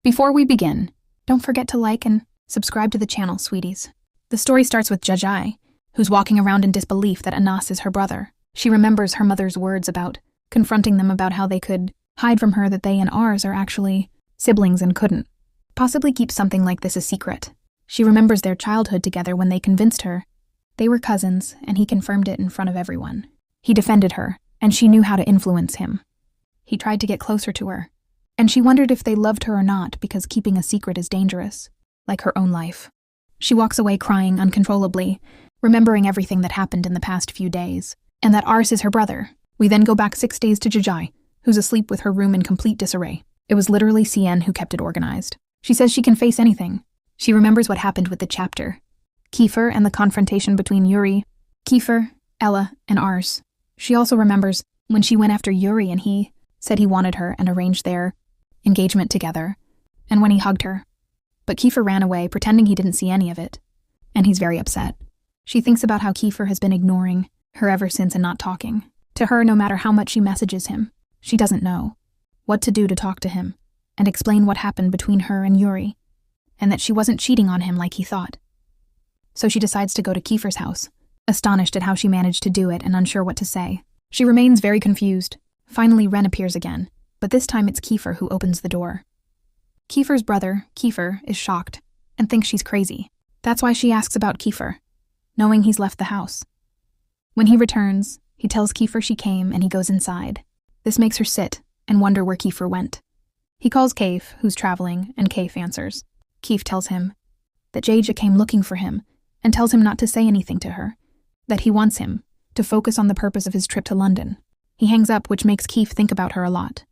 Before we begin, don't forget to like and subscribe to the channel, sweeties. The story starts with Jajai, who's walking around in disbelief that Anas is her brother. She remembers her mother's words about confronting them about how they could hide from her that they and ours are actually siblings and couldn't possibly keep something like this a secret. She remembers their childhood together when they convinced her they were cousins, and he confirmed it in front of everyone. He defended her, and she knew how to influence him. He tried to get closer to her, and she wondered if they loved her or not because keeping a secret is dangerous, like her own life. She walks away crying uncontrollably, remembering everything that happened in the past few days, and that Ars is her brother. We then go back 6 days to Jajai, who's asleep with her room in complete disarray. It was literally CN who kept it organized. She says she can face anything. She remembers what happened with the chapter, Kefir and the confrontation between Yuri, Kefir, Ella, and Ars. She also remembers when she went after Yuri and he said he wanted her and arranged their engagement together, and when he hugged her. But Kefir ran away, pretending he didn't see any of it, and he's very upset. She thinks about how Kefir has been ignoring her ever since and not talking to her no matter how much she messages him. She doesn't know what to do to talk to him and explain what happened between her and Yuri, and that she wasn't cheating on him like he thought. So she decides to go to Kefir's house, astonished at how she managed to do it and unsure what to say. She remains very confused. Finally, Ren appears again, but this time it's Kefir who opens the door. Kefir's brother, Kefir, is shocked and thinks she's crazy. That's why she asks about Kefir, knowing he's left the house. When he returns, he tells Kefir she came and he goes inside. This makes her sit and wonder where Kefir went. He calls Kef, who's traveling, and Kef answers. Kef tells him that Jaja came looking for him and tells him not to say anything to her, that he wants him to focus on the purpose of his trip to London. He hangs up, which makes Kef think about her a lot.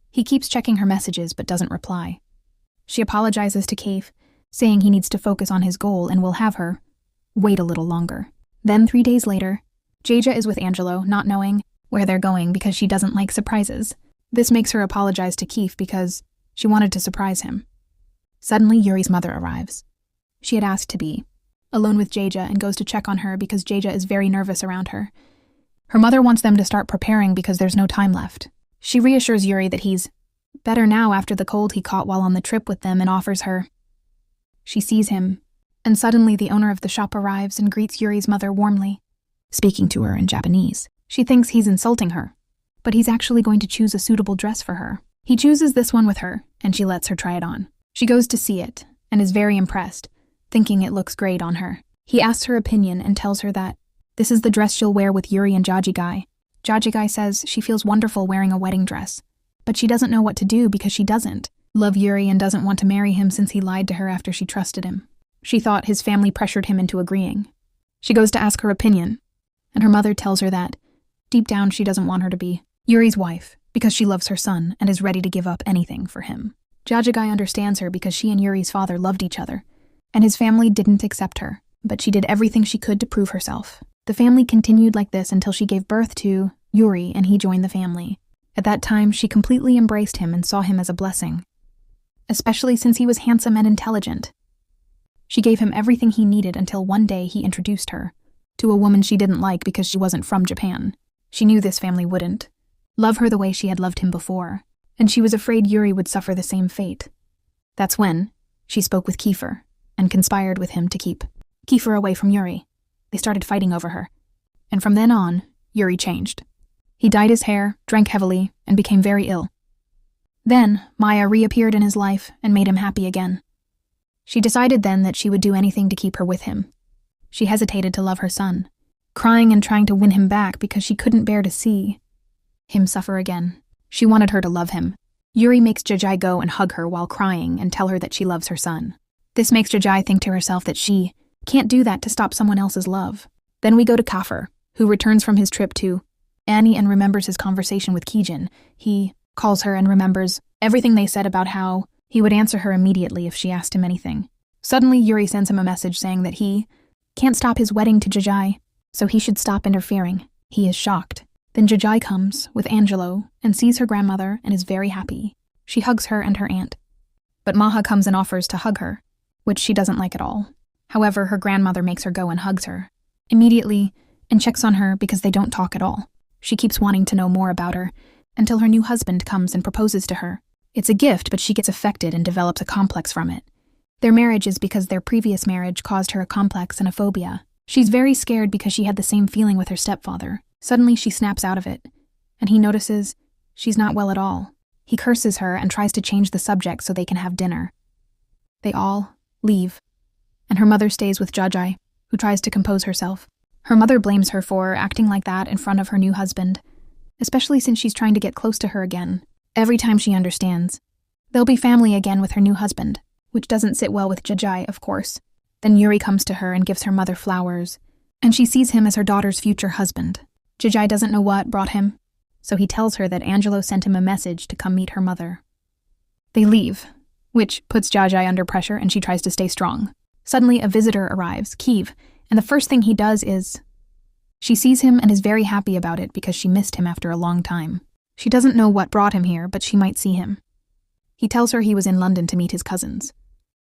He keeps checking her messages but doesn't reply. She apologizes to Kef, saying he needs to focus on his goal and will have her wait a little longer. Then 3 days later, Jaja is with Angelo, not knowing where they're going because she doesn't like surprises. This makes her apologize to Kef because she wanted to surprise him. Suddenly, Yuri's mother arrives. She had asked to be alone with Jaja and goes to check on her because Jaja is very nervous around her. Her mother wants them to start preparing because there's no time left. She reassures Yuri that he's better now after the cold he caught while on the trip with them and offers her. She sees him, and suddenly the owner of the shop arrives and greets Yuri's mother warmly, speaking to her in Japanese. She thinks he's insulting her, but he's actually going to choose a suitable dress for her. He chooses this one with her, and she lets her try it on. She goes to see it, and is very impressed, thinking it looks great on her. He asks her opinion and tells her that this is the dress she'll wear with Yuri and Jajigai. Jajigai says she feels wonderful wearing a wedding dress, but she doesn't know what to do because she doesn't love Yuri and doesn't want to marry him since he lied to her after she trusted him. She thought his family pressured him into agreeing. She goes to ask her opinion, and her mother tells her that deep down she doesn't want her to be Yuri's wife because she loves her son and is ready to give up anything for him. Jajigai understands her because she and Yuri's father loved each other, and his family didn't accept her, but she did everything she could to prove herself. The family continued like this until she gave birth to Yuri and he joined the family. At that time, she completely embraced him and saw him as a blessing, especially since he was handsome and intelligent. She gave him everything he needed until one day he introduced her to a woman she didn't like because she wasn't from Japan. She knew this family wouldn't love her the way she had loved him before, and she was afraid Yuri would suffer the same fate. That's when she spoke with Kefir and conspired with him to keep Kefir away from Yuri. They started fighting over her, and from then on, Yuri changed. He dyed his hair, drank heavily, and became very ill. Then, Maya reappeared in his life and made him happy again. She decided then that she would do anything to keep her with him. She hesitated to love her son, crying and trying to win him back because she couldn't bear to see him suffer again. She wanted her to love him. Yuri makes Jajai go and hug her while crying and tell her that she loves her son. This makes Jajai think to herself that she can't do that to stop someone else's love. Then we go to Kefir, who returns from his trip to Annie and remembers his conversation with Kijin. He calls her and remembers everything they said about how he would answer her immediately if she asked him anything. Suddenly, Yuri sends him a message saying that he can't stop his wedding to Jajai, so he should stop interfering. He is shocked. Then Jajai comes with Angelo and sees her grandmother and is very happy. She hugs her and her aunt. But Maha comes and offers to hug her, which she doesn't like at all. However, her grandmother makes her go and hugs her immediately and checks on her because they don't talk at all. She keeps wanting to know more about her until her new husband comes and proposes to her. It's a gift, but she gets affected and develops a complex from it. Their marriage is because their previous marriage caused her a complex and a phobia. She's very scared because she had the same feeling with her stepfather. Suddenly she snaps out of it, and he notices she's not well at all. He curses her and tries to change the subject so they can have dinner. They all leave, and her mother stays with Jajai, who tries to compose herself. Her mother blames her for acting like that in front of her new husband, especially since she's trying to get close to her again. Every time she understands, they'll be family again with her new husband, which doesn't sit well with Jajai, of course. Then Yuri comes to her and gives her mother flowers, and she sees him as her daughter's future husband. Jajai doesn't know what brought him, so he tells her that Angelo sent him a message to come meet her mother. They leave, which puts Jajai under pressure, and she tries to stay strong. Suddenly, a visitor arrives, Kiev, and the first thing he does is... She sees him and is very happy about it because she missed him after a long time. She doesn't know what brought him here, but she might see him. He tells her he was in London to meet his cousins,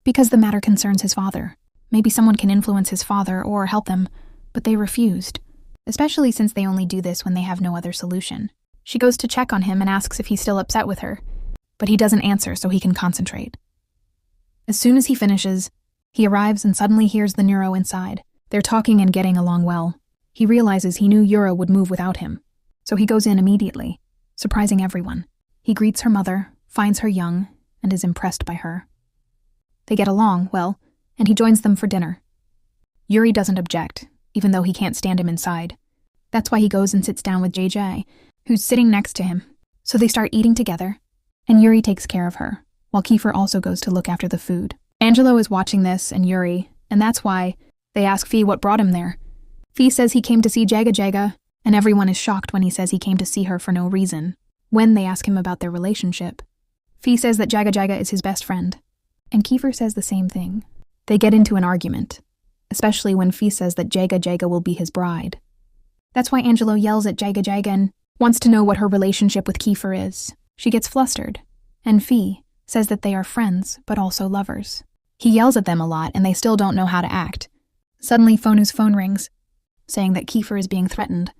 because the matter concerns his father. Maybe someone can influence his father or help them, but they refused, especially since they only do this when they have no other solution. She goes to check on him and asks if he's still upset with her, but he doesn't answer so he can concentrate. As soon as he finishes, he arrives and suddenly hears the neuro inside. They're talking and getting along well. He realizes he knew Yura would move without him, so he goes in immediately, surprising everyone. He greets her mother, finds her young, and is impressed by her. They get along well, and he joins them for dinner. Yuri doesn't object, even though he can't stand him inside. That's why he goes and sits down with JJ, who's sitting next to him. So they start eating together, and Yuri takes care of her, while Kefir also goes to look after the food. Angelo is watching this and Yuri, and that's why they ask Fee what brought him there. Fee says he came to see Jaga Jaga, and everyone is shocked when he says he came to see her for no reason. When they ask him about their relationship, Fee says that Jaga Jaga is his best friend, and Kefir says the same thing. They get into an argument, especially when Fee says that Jaga Jaga will be his bride. That's why Angelo yells at Jaga Jaga and wants to know what her relationship with Kefir is. She gets flustered, and Fee says that they are friends, but also lovers. He yells at them a lot, and they still don't know how to act. Suddenly, Fonu's phone rings, saying that Kefir is being threatened,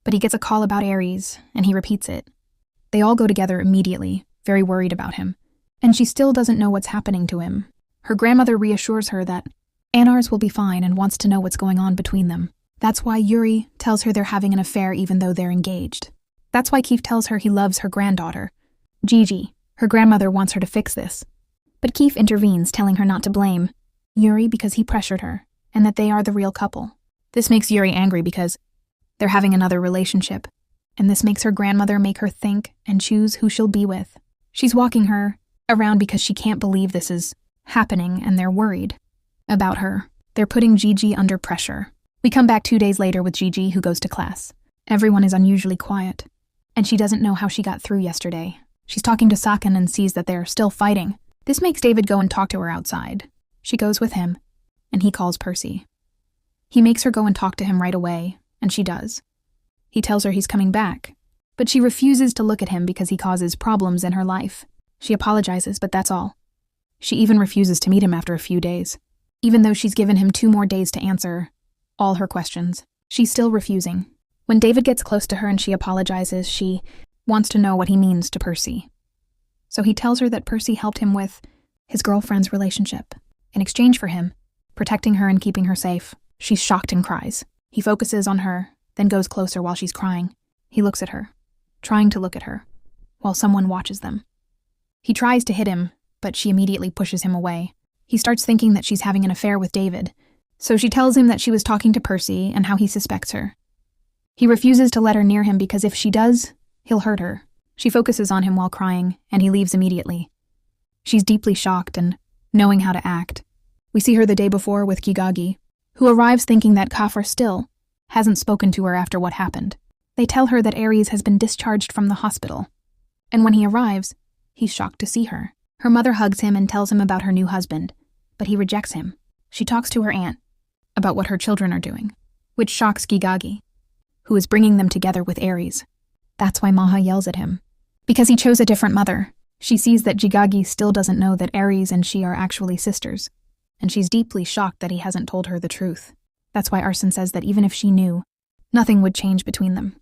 but he gets a call about Aries, and he repeats it. They all go together immediately, very worried about him, and she still doesn't know what's happening to him. Her grandmother reassures her that Anars will be fine and wants to know what's going on between them. That's why Yuri tells her they're having an affair even though they're engaged. That's why Keith tells her he loves her granddaughter, Gigi. Her grandmother wants her to fix this. But Keith intervenes, telling her not to blame Yuri because he pressured her, and that they are the real couple. This makes Yuri angry because they're having another relationship, and this makes her grandmother make her think and choose who she'll be with. She's walking her around because she can't believe this is happening, and they're worried about her. They're putting Gigi under pressure. We come back 2 days later with Gigi, who goes to class. Everyone is unusually quiet, and she doesn't know how she got through yesterday. She's talking to Sakan and sees that they're still fighting. This makes David go and talk to her outside. She goes with him, and he calls Percy. He makes her go and talk to him right away, and she does. He tells her he's coming back, but she refuses to look at him because he causes problems in her life. She apologizes, but that's all. She even refuses to meet him after a few days. Even though she's given him 2 more days to answer all her questions, she's still refusing. When David gets close to her and she apologizes, she wants to know what he means to Percy. So he tells her that Percy helped him with his girlfriend's relationship. In exchange for him protecting her and keeping her safe, she's shocked and cries. He focuses on her, then goes closer while she's crying. He looks at her, trying to look at her, while someone watches them. He tries to hit him, but she immediately pushes him away. He starts thinking that she's having an affair with David, so she tells him that she was talking to Percy and how he suspects her. He refuses to let her near him because if she does, he'll hurt her. She focuses on him while crying, and he leaves immediately. She's deeply shocked and knowing how to act. We see her the day before with Kigagi, who arrives thinking that Kafir still hasn't spoken to her after what happened. They tell her that Aries has been discharged from the hospital, and when he arrives, he's shocked to see her. Her mother hugs him and tells him about her new husband, but he rejects him. She talks to her aunt about what her children are doing, which shocks Gigagi, who is bringing them together with Aries. That's why Maha yells at him. Because he chose a different mother, she sees that Gigagi still doesn't know that Aries and she are actually sisters, and she's deeply shocked that he hasn't told her the truth. That's why Arsen says that even if she knew, nothing would change between them.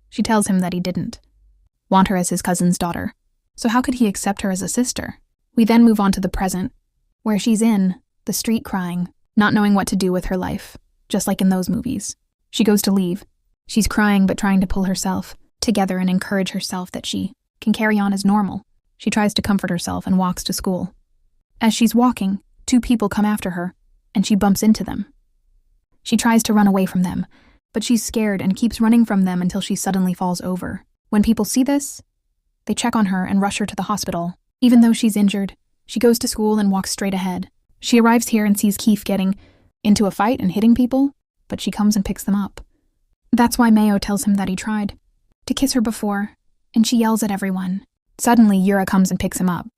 She tells him that he didn't want her as his cousin's daughter, So how could he accept her as a sister? We then move on to the present, where she's in the street crying, not knowing what to do with her life, just like in those movies. She goes to leave. She's crying but trying to pull herself together and encourage herself that she can carry on as normal. She tries to comfort herself and walks to school. As she's walking, 2 people come after her, and she bumps into them. She tries to run away from them, but she's scared and keeps running from them until she suddenly falls over. When people see this, they check on her and rush her to the hospital. Even though she's injured, she goes to school and walks straight ahead. She arrives here and sees Keith getting into a fight and hitting people, but she comes and picks them up. That's why Mayo tells him that he tried to kiss her before, and she yells at everyone. Suddenly, Yura comes and picks him up.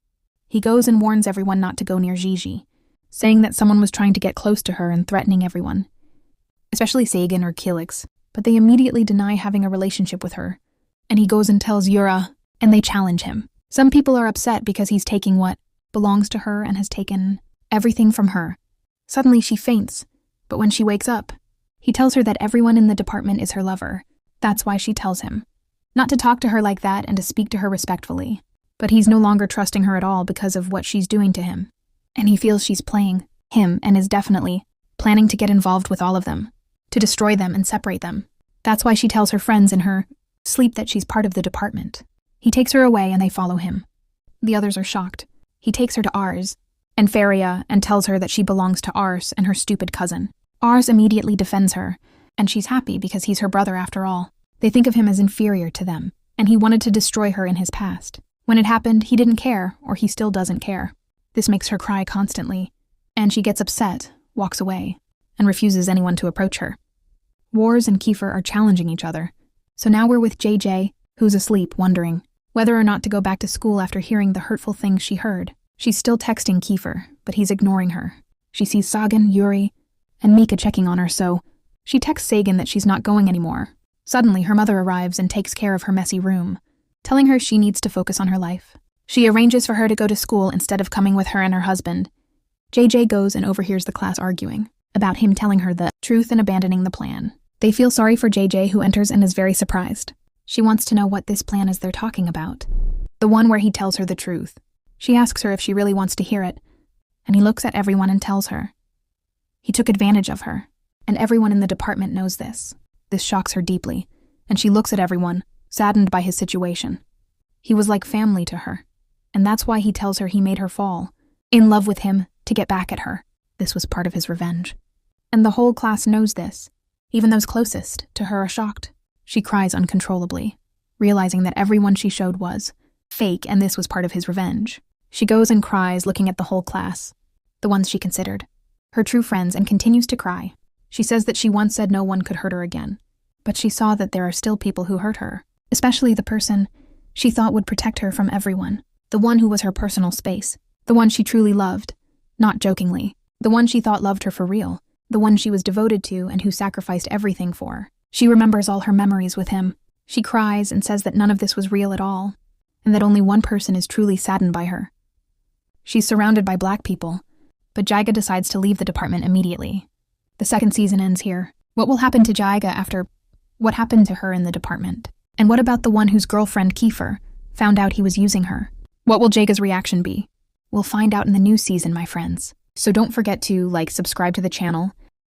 He goes and warns everyone not to go near Gigi, saying that someone was trying to get close to her and threatening everyone, especially Sagan or Kilix, but they immediately deny having a relationship with her. And he goes and tells Yura, and they challenge him. Some people are upset because he's taking what belongs to her and has taken everything from her. Suddenly she faints, but when she wakes up, he tells her that everyone in the department is her lover. That's why she tells him not to talk to her like that and to speak to her respectfully. But he's no longer trusting her at all because of what she's doing to him. And he feels she's playing him and is definitely planning to get involved with all of them, to destroy them and separate them. That's why she tells her friends in her sleep that she's part of the department. He takes her away and they follow him. The others are shocked. He takes her to Ars and Faria and tells her that she belongs to Ars and her stupid cousin. Ars immediately defends her, and she's happy because he's her brother after all. They think of him as inferior to them, and he wanted to destroy her in his past. When it happened, he didn't care, or he still doesn't care. This makes her cry constantly, and she gets upset, walks away, and refuses anyone to approach her. Wars and Kefir are challenging each other, so now we're with JJ, who's asleep, wondering whether or not to go back to school after hearing the hurtful things she heard. She's still texting Kefir, but he's ignoring her. She sees Sagan, Yuri, and Mika checking on her, so she texts Sagan that she's not going anymore. Suddenly, her mother arrives and takes care of her messy room, telling her she needs to focus on her life. She arranges for her to go to school instead of coming with her and her husband. JJ goes and overhears the class arguing about him telling her the truth and abandoning the plan. They feel sorry for JJ, who enters and is very surprised. She wants to know what this plan is they're talking about, the one where he tells her the truth. She asks her if she really wants to hear it, and he looks at everyone and tells her. He took advantage of her, and everyone in the department knows this. This shocks her deeply, and she looks at everyone, saddened by his situation. He was like family to her, and that's why he tells her he made her fall in love with him to get back at her. This was part of his revenge. And the whole class knows this. Even those closest to her are shocked. She cries uncontrollably, realizing that everyone she showed was fake, and this was part of his revenge. She goes and cries, looking at the whole class, the ones she considered her true friends, and continues to cry. She says that she once said no one could hurt her again, but she saw that there are still people who hurt her, especially the person she thought would protect her from everyone, the one who was her personal space, the one she truly loved, not jokingly, the one she thought loved her for real, the one she was devoted to and who sacrificed everything for her. She remembers all her memories with him. She cries and says that none of this was real at all, and that only one person is truly saddened by her. She's surrounded by black people, but Jaiga decides to leave the department immediately. The second season ends here. What will happen to Jaiga after what happened to her in the department? And what about the one whose girlfriend, Kefir, found out he was using her? What will Jaiga's reaction be? We'll find out in the new season, my friends. So don't forget to subscribe to the channel,